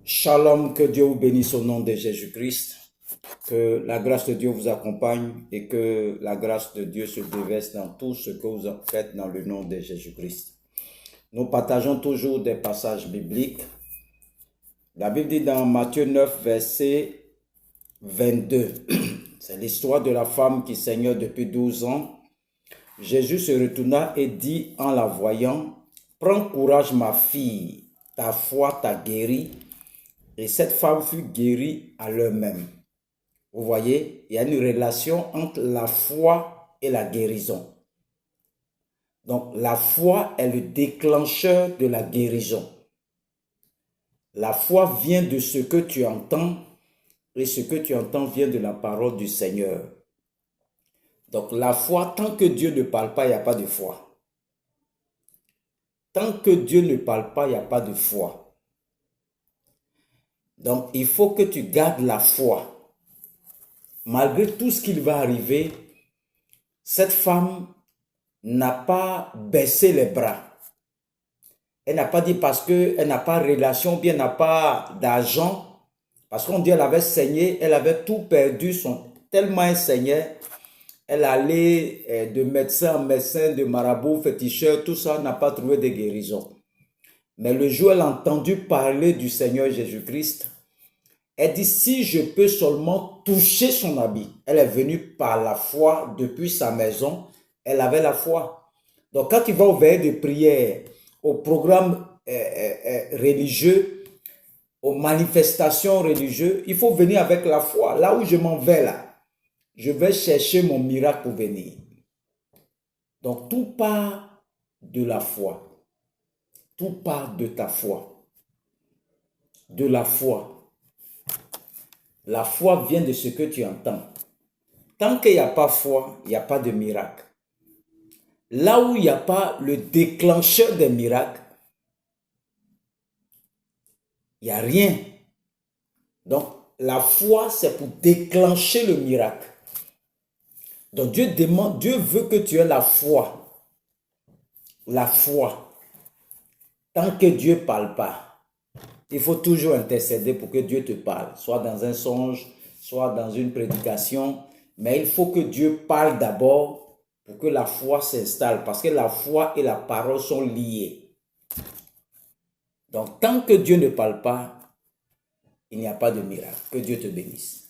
Shalom, que Dieu vous bénisse au nom de Jésus-Christ. Que la grâce de Dieu vous accompagne et que la grâce de Dieu se déverse dans tout ce que vous faites dans le nom de Jésus-Christ. Nous partageons toujours des passages bibliques. La Bible dit dans Matthieu 9, verset 22. C'est l'histoire de la femme qui saignait depuis 12 ans. Jésus se retourna et dit en la voyant, « Prends courage ma fille, ta foi t'a guérie. » Et cette femme fut guérie à l'heure même. Vous voyez, il y a une relation entre la foi et la guérison. Donc, la foi est le déclencheur de la guérison. La foi vient de ce que tu entends et ce que tu entends vient de la parole du Seigneur. Donc, la foi, tant que Dieu ne parle pas, il n'y a pas de foi. Tant que Dieu ne parle pas, il n'y a pas de foi. Donc, il faut que tu gardes la foi. Malgré tout ce qu'il va arriver, cette femme n'a pas baissé les bras. Elle n'a pas dit parce qu'elle n'a pas de relation, bien n'a pas d'argent. Parce qu'on dit qu'elle avait saigné, elle avait tout perdu. Tellement elle saignait, elle allait de médecin en médecin, de marabout, féticheur, tout ça, n'a pas trouvé de guérison. Mais le jour où elle a entendu parler du Seigneur Jésus-Christ, elle dit, si je peux seulement toucher son habit. Elle est venue par la foi depuis sa maison. Elle avait la foi. Donc, quand tu vas au veillées de prière, au programme religieux, aux manifestations religieuses, il faut venir avec la foi. Là où je m'en vais là, je vais chercher mon miracle pour venir. Donc, tout part de la foi. Tout part de ta foi. De la foi. La foi vient de ce que tu entends. Tant qu'il n'y a pas foi, il n'y a pas de miracle. Là où il n'y a pas le déclencheur des miracles, il n'y a rien. Donc, la foi, c'est pour déclencher le miracle. Donc, Dieu veut que tu aies la foi. La foi. Tant que Dieu ne parle pas, il faut toujours intercéder pour que Dieu te parle. Soit dans un songe, soit dans une prédication. Mais il faut que Dieu parle d'abord pour que la foi s'installe. Parce que la foi et la parole sont liées. Donc, tant que Dieu ne parle pas, il n'y a pas de miracle. Que Dieu te bénisse.